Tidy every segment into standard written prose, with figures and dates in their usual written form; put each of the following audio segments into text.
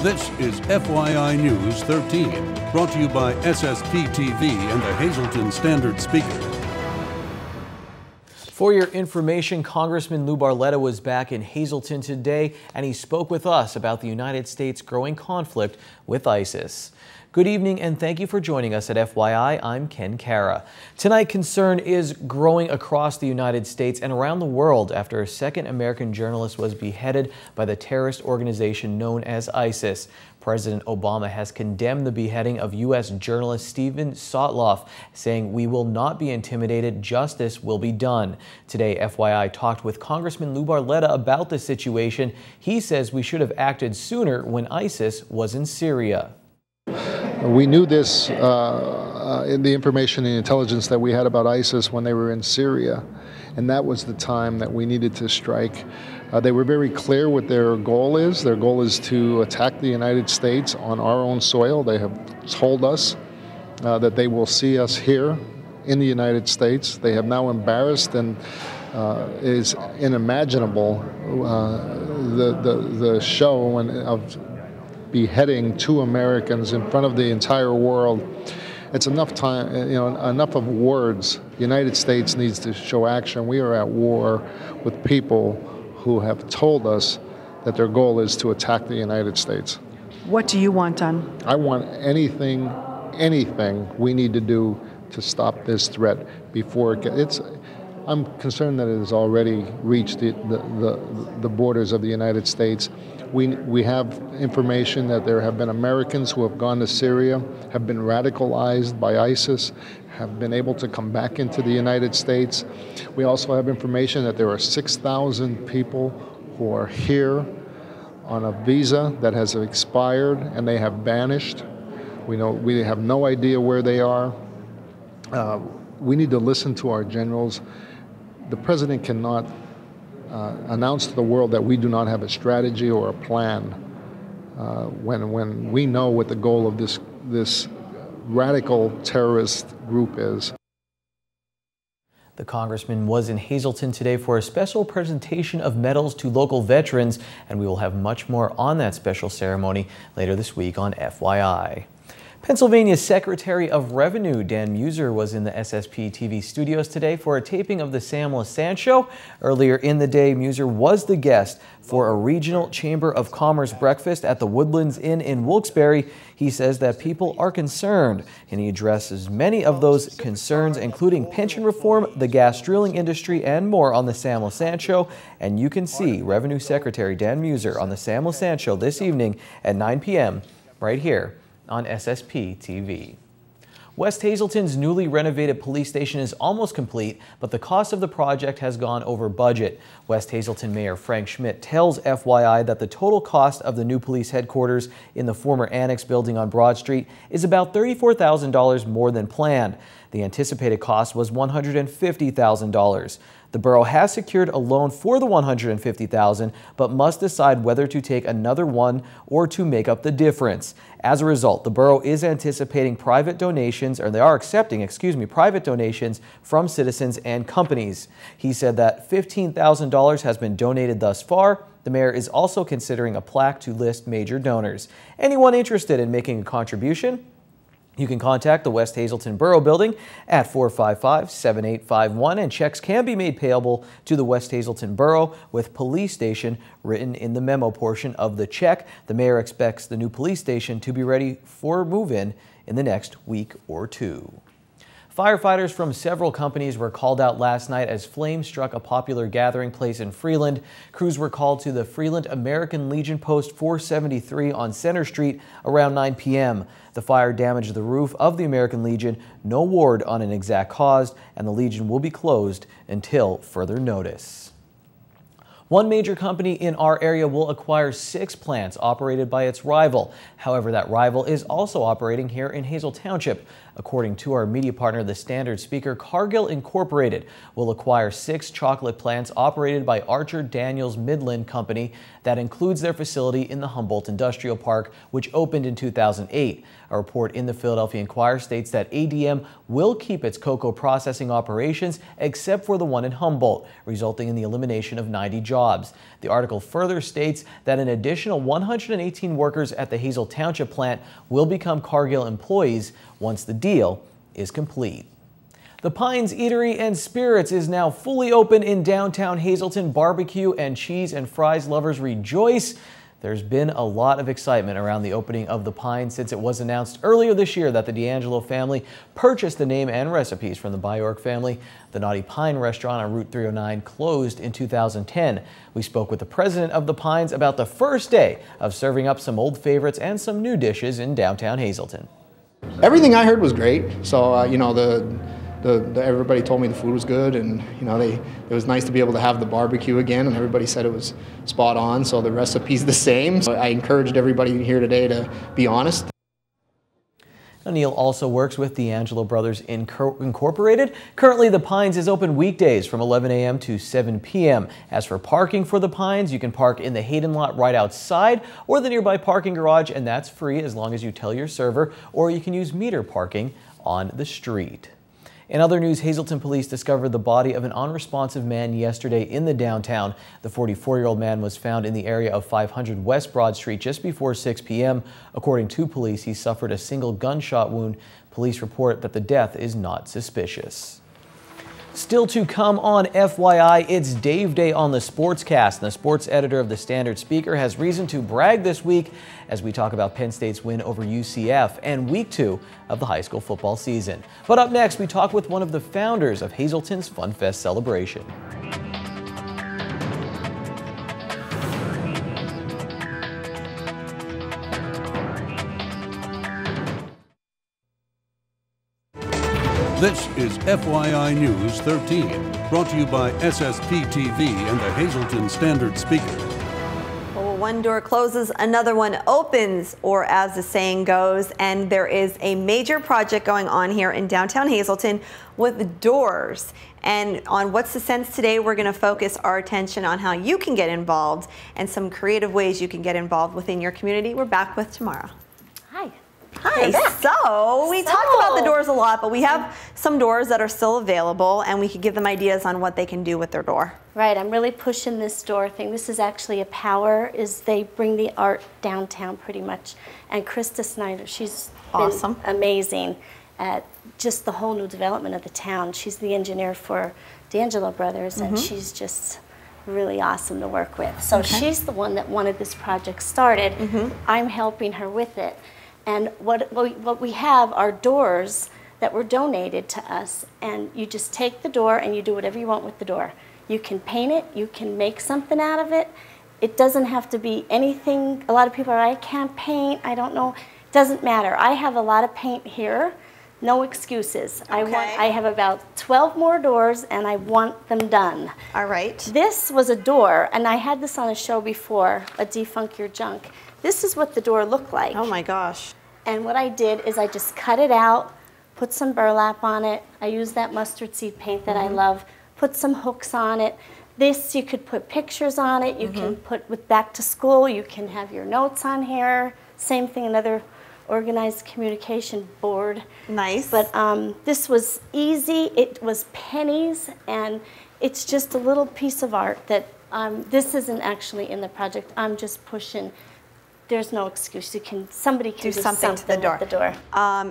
This is FYI News 13, brought to you by SSPTV and the Hazleton Standard Speaker. For your information, Congressman Lou Barletta was back in Hazleton today, and he spoke with us about the United States' growing conflict with ISIS. Good evening, and thank you for joining us at FYI. I'm Ken Cara. Tonight, concern is growing across the United States and around the world after a second American journalist was beheaded by the terrorist organization known as ISIS. President Obama has condemned the beheading of U.S. journalist Steven Sotloff, saying, "We will not be intimidated. Justice will be done." Today, FYI talked with Congressman Lou Barletta about the situation. He says we should have acted sooner when ISIS was in Syria. We knew this in the information and intelligence that we had about ISIS when they were in Syria, and that was the time that we needed to strike. They were very clear what their goal is. Their goal is to attack the United States on our own soil. They have told us that they will see us here in the United States. They have now embarrassed and is unimaginable the show of beheading two Americans in front of the entire world. It's enough time, enough of words. The United States needs to show action. We are at war with people who have told us that their goal is to attack the United States. What do you want done? I want anything we need to do to stop this threat before it gets. I'm concerned that it has already reached the borders of the United States. We have information that there have been Americans who have gone to Syria, have been radicalized by ISIS, have been able to come back into the United States. We also have information that there are 6,000 people who are here on a visa that has expired and they have vanished. We have no idea where they are. We need to listen to our generals. The president cannot announce to the world that we do not have a strategy or a plan when we know what the goal of this radical terrorist group is. The congressman was in Hazleton today for a special presentation of medals to local veterans, and we will have much more on that special ceremony later this week on FYI. Pennsylvania's Secretary of Revenue, Dan Muser, was in the SSPTV studios today for a taping of the Sam LaSant Show. Earlier in the day, Muser was the guest for a regional Chamber of Commerce breakfast at the Woodlands Inn in Wilkes-Barre. He says that people are concerned, and he addresses many of those concerns, including pension reform, the gas drilling industry, and more on the Sam LaSant Show. And you can see Revenue Secretary Dan Muser on the Sam LaSant Show this evening at 9 p.m. right here on SSPTV. West Hazleton's newly renovated police station is almost complete, but the cost of the project has gone over budget. West Hazleton Mayor Frank Schmidt tells FYI that the total cost of the new police headquarters in the former annex building on Broad Street is about $34,000 more than planned. The anticipated cost was $150,000. The borough has secured a loan for the $150,000, but must decide whether to take another one or to make up the difference. As a result, the borough is anticipating private donations, or they are accepting, private donations from citizens and companies. He said that $15,000 has been donated thus far. The mayor is also considering a plaque to list major donors. Anyone interested in making a contribution? You can contact the West Hazleton Borough Building at 455-7851, and checks can be made payable to the West Hazleton Borough with police station written in the memo portion of the check. The mayor expects the new police station to be ready for move-in in the next week or two. Firefighters from several companies were called out last night as flames struck a popular gathering place in Freeland. Crews were called to the Freeland American Legion Post 473 on Center Street around 9 p.m. The fire damaged the roof of the American Legion. No word on an exact cause, and the Legion will be closed until further notice. One major company in our area will acquire 6 plants operated by its rival. However, that rival is also operating here in Hazel Township. According to our media partner, the Standard Speaker, Cargill Incorporated will acquire 6 chocolate plants operated by Archer Daniels Midland Company. That includes their facility in the Humboldt Industrial Park, which opened in 2008. A report in the Philadelphia Inquirer states that ADM will keep its cocoa processing operations except for the one in Humboldt, resulting in the elimination of 90 jobs. jobs. The article further states that an additional 118 workers at the Hazel Township plant will become Cargill employees once the deal is complete. The Pines Eatery and Spirits is now fully open in downtown Hazleton. Barbecue and cheese and fries lovers rejoice. There's been a lot of excitement around the opening of the Pines since it was announced earlier this year that the D'Angelo family purchased the name and recipes from the Byork family. The Naughty Pine restaurant on Route 309 closed in 2010. We spoke with the president of the Pines about the first day of serving up some old favorites and some new dishes in downtown Hazleton. Everything I heard was great. So, everybody told me the food was good, and it was nice to be able to have the barbecue again, and everybody said it was spot on, so the recipe's the same. So I encouraged everybody here today to be honest. Neil also works with D'Angelo Brothers Incorporated. Currently, the Pines is open weekdays from 11 a.m. to 7 p.m. As for parking for the Pines, you can park in the Hayden lot right outside or the nearby parking garage, and that's free as long as you tell your server, or you can use meter parking on the street. In other news, Hazleton police discovered the body of an unresponsive man yesterday in the downtown. The 44-year-old man was found in the area of 500 West Broad Street just before 6 p.m. According to police, he suffered a single gunshot wound. Police report that the death is not suspicious. Still to come on FYI, it's Dave Day on the Sportscast. And the sports editor of the Standard Speaker has reason to brag this week as we talk about Penn State's win over UCF and week 2 of the high school football season. But up next, we talk with one of the founders of Hazleton's Fun Fest celebration. This is FYI News 13, brought to you by SSPTV and the Hazleton Standard Speaker. Well, one door closes, another one opens, or as the saying goes, and there is a major project going on here in downtown Hazleton with doors. And on What's the Sense today, we're going to focus our attention on how you can get involved and some creative ways you can get involved within your community. We're back with Tamara. Hi. Hi. So we talked about the doors a lot, but we have some doors that are still available, and we could give them ideas on what they can do with their door. Right, I'm really pushing this door thing. This is actually a power, they bring the art downtown pretty much. And Krista Snyder, she's awesome, been amazing at just the whole new development of the town. She's the engineer for D'Angelo Brothers, and she's just really awesome to work with. So she's the one that wanted this project started. I'm helping her with it. And what we have are doors that were donated to us, and you just take the door and you do whatever you want with the door. You can paint it, you can make something out of it. It doesn't have to be anything. A lot of people are, I can't paint, I don't know. It doesn't matter. I have a lot of paint here, no excuses. I have about 12 more doors and I want them done. All right. This was a door, and I had this on a show before, a Defunk Your Junk. This is what the door looked like. Oh my gosh. And what I did is I just cut it out, put some burlap on it. I used that mustard seed paint that I love, put some hooks on it. This, you could put pictures on it. You can put with back to school. You can have your notes on here. Same thing, another organized communication board. Nice. But this was easy. It was pennies, and it's just a little piece of art that this isn't actually in the project. I'm just pushing. There's no excuse. Somebody can do something to the door.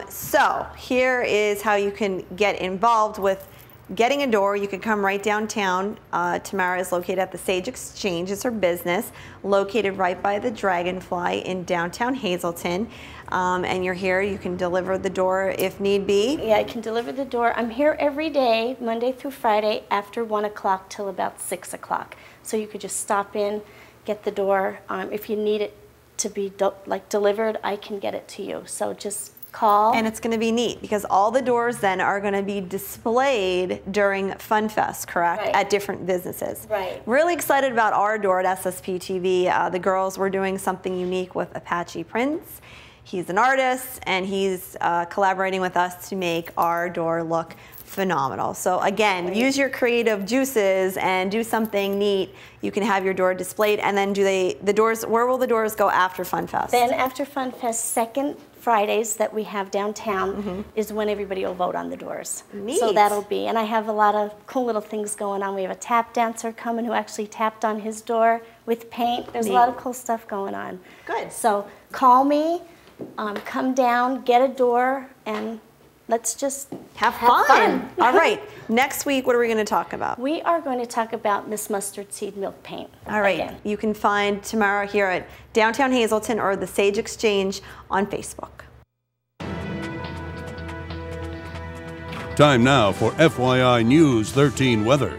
So here is how you can get involved with getting a door. You can come right downtown. Tamara is located at the Sage Exchange. It's her business, located right by the Dragonfly in downtown Hazleton. And you're here. You can deliver the door if need be. Yeah, I can deliver the door. I'm here every day, Monday through Friday, after 1 o'clock till about 6 o'clock. So you could just stop in, get the door. If you need it to be delivered, I can get it to you. So just call. And it's going to be neat because all the doors then are going to be displayed during Fun Fest, correct? Right. At different businesses. Right. Really excited about our door at SSPTV. The girls were doing something unique with Apache prints. He's an artist, and he's collaborating with us to make our door look phenomenal. So again, use your creative juices and do something neat. You can have your door displayed, and then the doors, where will the doors go after Fun Fest? Then after Fun Fest, second Fridays that we have downtown is when everybody will vote on the doors. Neat. So that'll be, and I have a lot of cool little things going on. We have a tap dancer coming who actually tapped on his door with paint. There's a lot of cool stuff going on. Good. So call me, come down, get a door, and let's just have fun. All right. Next week, what are we going to talk about? We are going to talk about Miss Mustard Seed Milk Paint. All right. Again. You can find Tamara here at Downtown Hazleton or the Sage Exchange on Facebook. Time now for FYI News 13 weather.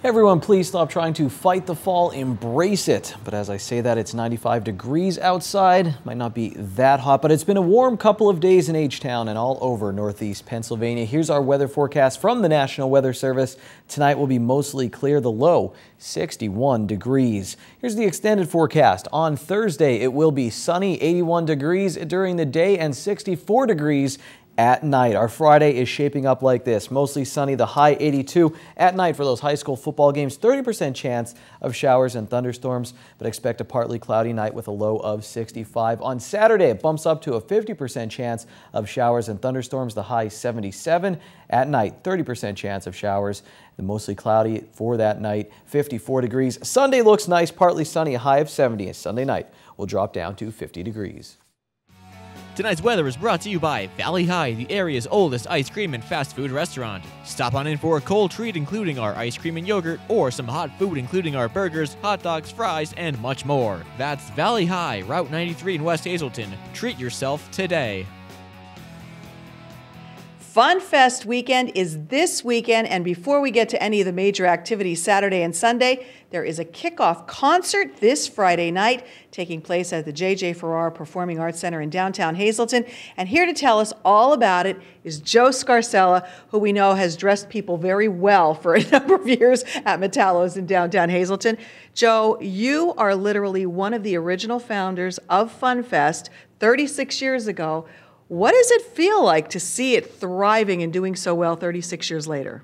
Everyone, please stop trying to fight the fall, embrace it. But as I say that, it's 95 degrees outside. Might not be that hot, but it's been a warm couple of days in H-Town and all over northeast Pennsylvania. Here's our weather forecast from the National Weather Service. Tonight will be mostly clear, the low 61 degrees. Here's the extended forecast. On Thursday, it will be sunny, 81 degrees during the day and 64 degrees at night. Our Friday is shaping up like this. Mostly sunny, the high 82. At night for those high school football games, 30% chance of showers and thunderstorms, but expect a partly cloudy night with a low of 65. On Saturday, it bumps up to a 50% chance of showers and thunderstorms, the high 77. At night, 30% chance of showers, the mostly cloudy for that night, 54 degrees. Sunday looks nice, partly sunny, a high of 70. And Sunday night will drop down to 50 degrees. Tonight's weather is brought to you by Valley High, the area's oldest ice cream and fast food restaurant. Stop on in for a cold treat including our ice cream and yogurt, or some hot food including our burgers, hot dogs, fries, and much more. That's Valley High, Route 93 in West Hazleton. Treat yourself today. Fun Fest weekend is this weekend, and before we get to any of the major activities Saturday and Sunday, there is a kickoff concert this Friday night taking place at the J.J. Farrar Performing Arts Center in downtown Hazleton. And here to tell us all about it is Joe Scarcella, who we know has dressed people very well for a number of years at Metallo's in downtown Hazleton. Joe, you are literally one of the original founders of Fun Fest 36 years ago. What does it feel like to see it thriving and doing so well 36 years later?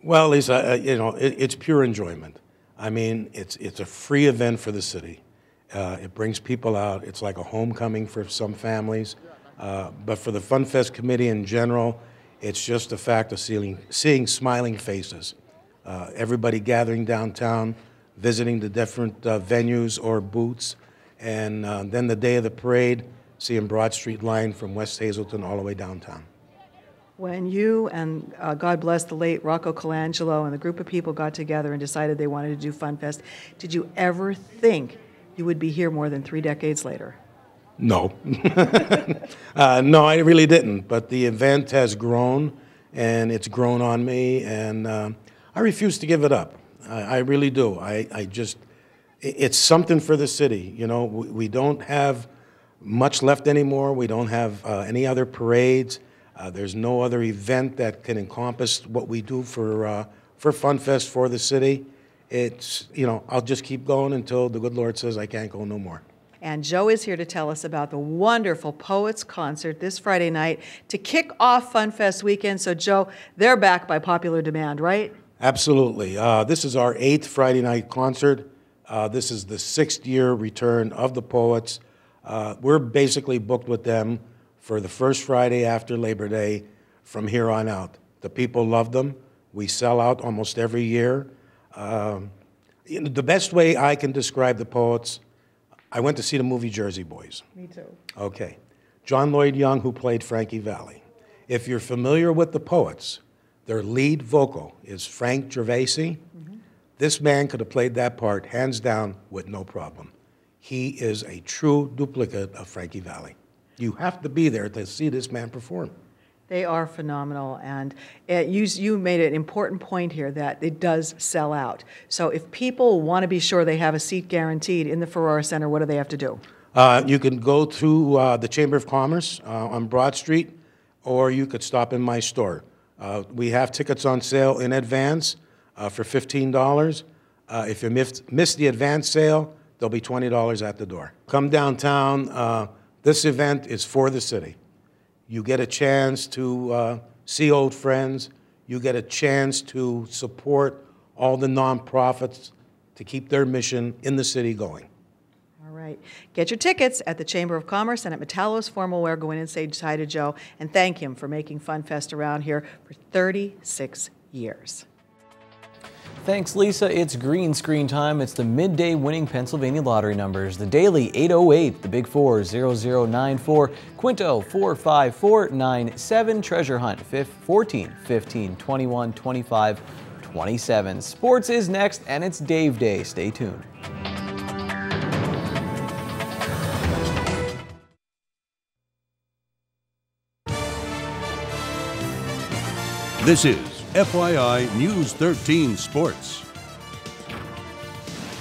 Well, Lisa, it's pure enjoyment. I mean, it's a free event for the city. It brings people out. It's like a homecoming for some families. But for the Fun Fest committee in general, it's just the fact of seeing smiling faces. Everybody gathering downtown, visiting the different venues or booths, and then the day of the parade, seeing Broad Street line from West Hazleton all the way downtown. When you and God bless the late Rocco Colangelo and the group of people got together and decided they wanted to do Fun Fest, did you ever think you would be here more than 3 decades later? No. No, I really didn't. But the event has grown, and it's grown on me, and I refuse to give it up. I really do. It's something for the city. You know, we don't have much left anymore. We don't have any other parades. There's no other event that can encompass what we do for Fun Fest for the city. It's, I'll just keep going until the good Lord says I can't go no more. And Joe is here to tell us about the wonderful Poets Concert this Friday night to kick off Fun Fest weekend. So Joe, they're back by popular demand, right? Absolutely. This is our 8th Friday night concert. This is the 6th year return of the Poets. We're basically booked with them for the first Friday after Labor Day from here on out. The people love them. We sell out almost every year. The best way I can describe the Poets, I went to see the movie Jersey Boys. Me too. Okay. John Lloyd Young, who played Frankie Valli. If you're familiar with the Poets, their lead vocal is Frank Gervasi. This man could have played that part hands down with no problem. He is a true duplicate of Frankie Valli. You have to be there to see this man perform. They are phenomenal, and you made an important point here that it does sell out. So if people want to be sure they have a seat guaranteed in the Farrar Center, what do they have to do? You can go to the Chamber of Commerce on Broad Street, or you could stop in my store. We have tickets on sale in advance for $15. If you miss the advance sale, there'll be $20 at the door. Come downtown. This event is for the city. You get a chance to see old friends. You get a chance to support all the nonprofits to keep their mission in the city going. All right. Get your tickets at the Chamber of Commerce and at Metallo's Formal Wear. Go in and say hi to Joe and thank him for making Fun Fest around here for 36 years. Thanks, Lisa. It's green screen time. It's the midday winning Pennsylvania lottery numbers. The daily 808, the big four 0094, Quinto 45497, Treasure Hunt 14, 15, 21, 25, 27. Sports is next, and it's Dave Day. Stay tuned. This is FYI News 13 Sports.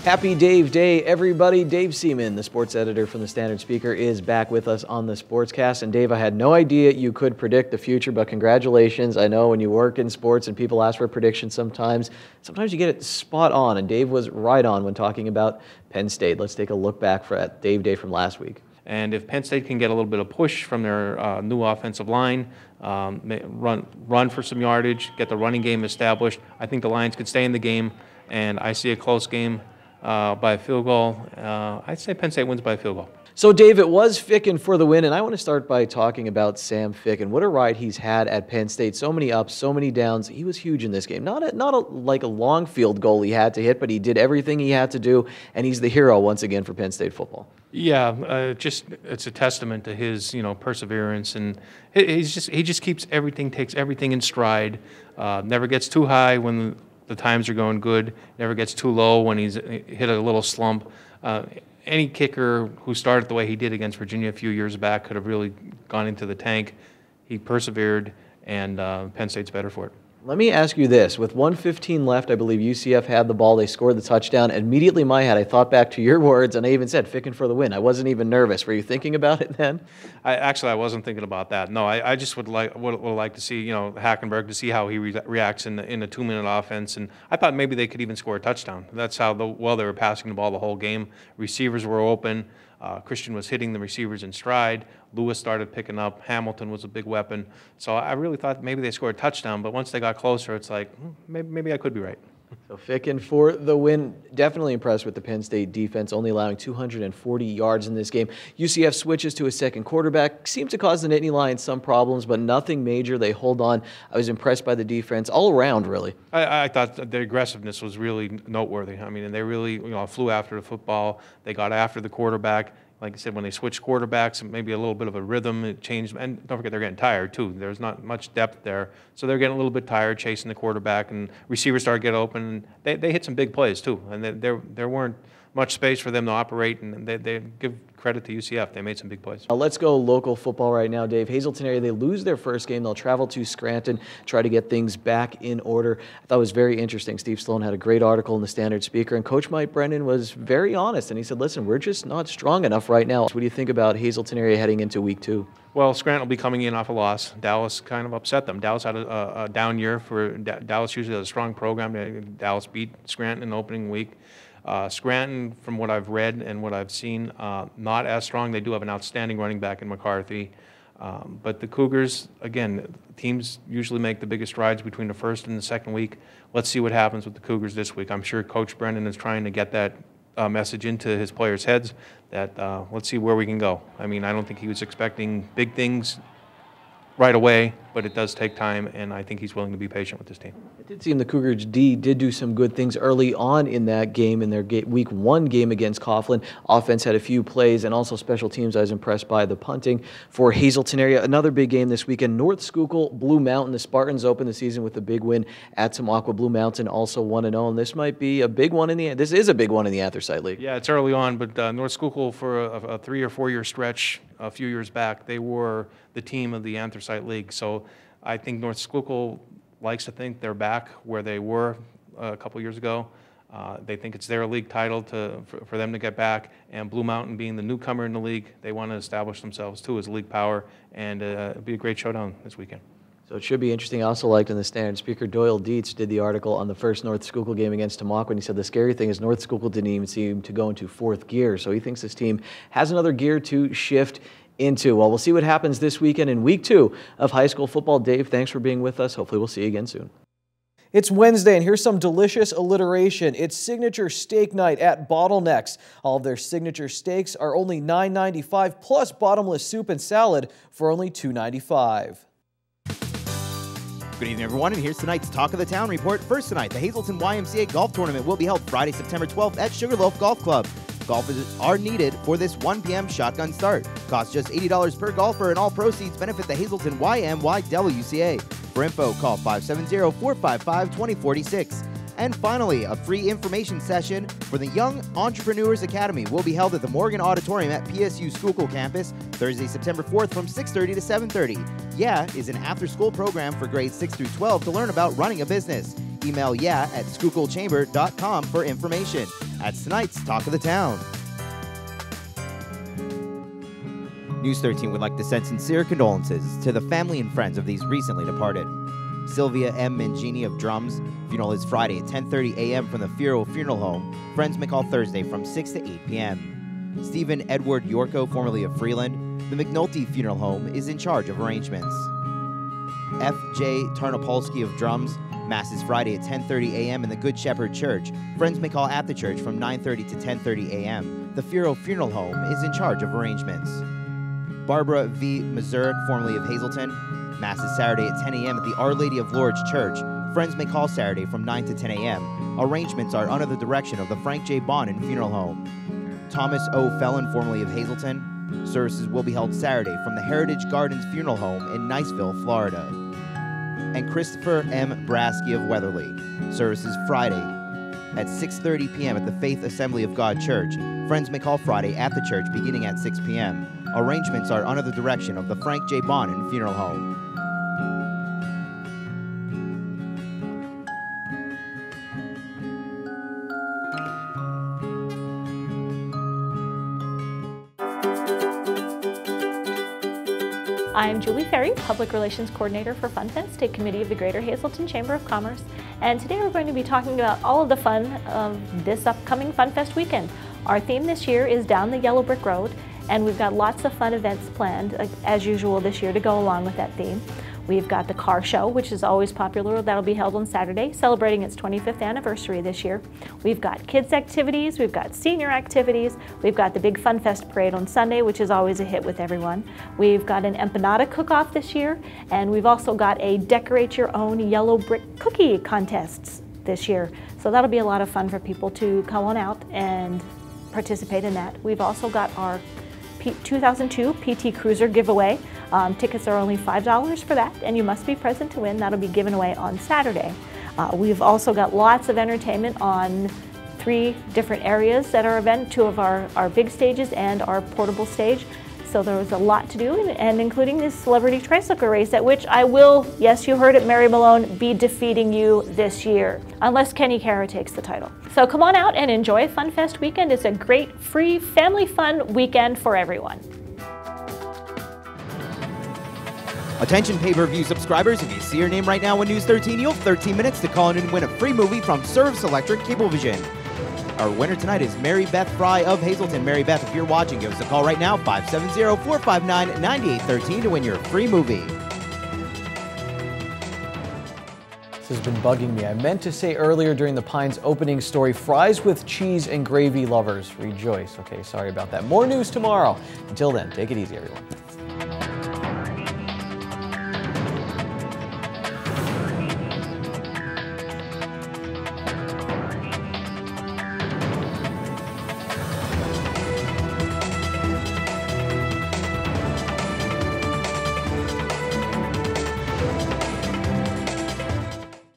Happy Dave Day, everybody. Dave Seaman, the sports editor from the Standard Speaker, is back with us on the Sportscast. And Dave, I had no idea you could predict the future, but congratulations. I know when you work in sports and people ask for predictions sometimes you get it spot on. And Dave was right on when talking about Penn State. Let's take a look back at Dave Day from last week. And if Penn State can get a little bit of push from their new offensive line, run for some yardage, get the running game established, I think the Lions could stay in the game, and I see a close game by a field goal. I'd say Penn State wins by a field goal. So, Dave, it was Ficken for the win, and I want to start by talking about Sam Ficken. What a ride he's had at Penn State. So many ups, so many downs. He was huge in this game. Not like a long field goal he had to hit, but he did everything he had to do, and he's the hero once again for Penn State football. Yeah, it's a testament to his perseverance, and he just keeps everything, takes everything in stride. Never gets too high when the times are going good. Never gets too low when he's hit a little slump. Any kicker who started the way he did against Virginia a few years back could have really gone into the tank. He persevered, and Penn State's better for it. Let me ask you this. With 1:15 left, I believe UCF had the ball. They scored the touchdown. Immediately in my head, I thought back to your words, and I even said, Ficken for the win. I wasn't even nervous. Were you thinking about it then? I wasn't thinking about that. No, I just would like to see, Hackenberg, to see how he reacts in a 2-minute offense. And I thought maybe they could even score a touchdown. That's how well they were passing the ball the whole game. Receivers were open. Christian was hitting the receivers in stride. Lewis started picking up. Hamilton was a big weapon. So I really thought maybe they scored a touchdown, but once they got closer, it's like, maybe I could be right. So Ficken for the win. Definitely impressed with the Penn State defense, only allowing 240 yards in this game. UCF switches to a second quarterback. Seemed to cause the Nittany Lions some problems, but nothing major. They hold on. I was impressed by the defense all around, really. I thought the aggressiveness was really noteworthy. I mean, and they really flew after the football. They got after the quarterback. Like I said, when they switched quarterbacks, maybe a little bit of a rhythm, it changed. And don't forget, they're getting tired, too. There's not much depth there. So they're getting a little bit tired chasing the quarterback, and receivers started to get open. They hit some big plays, too. And there weren't much space for them to operate, and they give credit to UCF. They made some big plays. Let's go local football right now, Dave. Hazelton area, they lose their first game. They'll travel to Scranton, try to get things back in order. I thought it was very interesting. Steve Sloan had a great article in the Standard Speaker, and Coach Mike Brennan was very honest, and he said, listen, we're just not strong enough right now. What do you think about Hazelton area heading into week 2? Well, Scranton will be coming in off a loss. Dallas kind of upset them. Dallas had a down year. Dallas usually has a strong program. Dallas beat Scranton in the opening week. Scranton, from what I've read and what I've seen, not as strong. They do have an outstanding running back in McCarthy. But the Cougars, again, teams usually make the biggest strides between the first and the second week. Let's see what happens with the Cougars this week. I'm sure Coach Brennan is trying to get that message into his players' heads that let's see where we can go. I mean, I don't think he was expecting big things right away, but it does take time, and I think he's willing to be patient with this team. It did seem the Cougars D did do some good things early on in that game, in their week 1 game against Coughlin. Offense had a few plays, and also special teams. I was impressed by the punting for Hazelton area. Another big game this weekend, North Schuylkill, Blue Mountain. The Spartans opened the season with a big win at Tamaqua. Blue Mountain also 1-0, and this might be a big one this is a big one in the Anthracite League. Yeah, it's early on, but North Schuylkill for a 3 or 4 year stretch a few years back, they were the team of the Anthracite League. So I think North Schuylkill likes to think they're back where they were a couple years ago. They think it's their league title for them to get back. And Blue Mountain being the newcomer in the league, they want to establish themselves too as league power. And it'll be a great showdown this weekend. So it should be interesting. I also liked in the Standard, Speaker Doyle Dietz did the article on the first North Schuylkill game against Tamaqua, and he said the scary thing is North Schuylkill didn't even seem to go into fourth gear. So he thinks this team has another gear to shift into. Well, we'll see what happens this weekend in week 2 of high school football. Dave, thanks for being with us. Hopefully we'll see you again soon. It's Wednesday, and here's some delicious alliteration. It's signature steak night at Bottlenecks. All of their signature steaks are only $9.95, plus bottomless soup and salad for only $2.95. Good evening, everyone, and here's tonight's Talk of the Town report. First tonight, the Hazelton YMCA Golf Tournament will be held Friday, September 12th at Sugarloaf Golf Club. Golfers are needed for this 1 p.m. shotgun start. Costs just $80 per golfer, and all proceeds benefit the Hazelton YMYWCA. For info, call 570-455-2046. And finally, a free information session for the Young Entrepreneurs Academy will be held at the Morgan Auditorium at PSU Schuylkill campus Thursday, September 4th from 6:30 to 7:30. Yeah is an after-school program for grades 6 through 12 to learn about running a business. Email yeah@schuylkillchamber.com for information. That's tonight's Talk of the Town. News 13 would like to send sincere condolences to the family and friends of these recently departed. Sylvia M. Mangini of Drums. Funeral is Friday at 10:30 a.m. from the Firo Funeral Home. Friends may call Thursday from 6 to 8 p.m. Stephen Edward Yorko, formerly of Freeland. The McNulty Funeral Home is in charge of arrangements. F.J. Tarnopolsky of Drums. Mass is Friday at 10:30 a.m. in the Good Shepherd Church. Friends may call at the church from 9:30 to 10:30 a.m. The Firo Funeral Home is in charge of arrangements. Barbara V. Mazurek, formerly of Hazelton. Mass is Saturday at 10 a.m. at the Our Lady of Lourdes Church. Friends may call Saturday from 9 to 10 a.m. Arrangements are under the direction of the Frank J. Bonin Funeral Home. Thomas O. Felon, formerly of Hazelton. Services will be held Saturday from the Heritage Gardens Funeral Home in Niceville, Florida. And Christopher M. Brasky of Weatherly. Services Friday at 6:30 p.m. at the Faith Assembly of God Church. Friends may call Friday at the church beginning at 6 p.m. Arrangements are under the direction of the Frank J. Bonin Funeral Home. I'm Julie Ferry, Public Relations Coordinator for FunFest, State Committee of the Greater Hazelton Chamber of Commerce, and today we're going to be talking about all of the fun of this upcoming FunFest weekend. Our theme this year is Down the Yellow Brick Road, and we've got lots of fun events planned, as usual this year, to go along with that theme. We've got the car show, which is always popular. That'll be held on Saturday, celebrating its 25th anniversary this year. We've got kids activities, we've got senior activities, we've got the big FunFest parade on Sunday, which is always a hit with everyone. We've got an empanada cook-off this year, and we've also got a decorate your own yellow brick cookie contests this year. So that'll be a lot of fun for people to come on out and participate in that. We've also got our 2002 PT Cruiser giveaway. Tickets are only $5 for that, and you must be present to win. That'll be given away on Saturday. We've also got lots of entertainment on 3 different areas at our event, 2 of our big stages and our portable stage. So there was a lot to do, and including this celebrity tricycle race, at which I will, yes, you heard it, Mary Malone, be defeating you this year, unless Kenny Kara takes the title. So come on out and enjoy FunFest weekend. It's a great, free, family fun weekend for everyone. Attention pay-per-view subscribers, if you see your name right now on News 13, you'll have 13 minutes to call in and win a free movie from Service Electric Cablevision. Our winner tonight is Mary Beth Fry of Hazelton. Mary Beth, if you're watching, give us a call right now, 570-459-9813 to win your free movie. This has been bugging me. I meant to say earlier during the Pines opening story, fries with cheese and gravy lovers, rejoice. Okay, sorry about that. More news tomorrow. Until then, take it easy, everyone.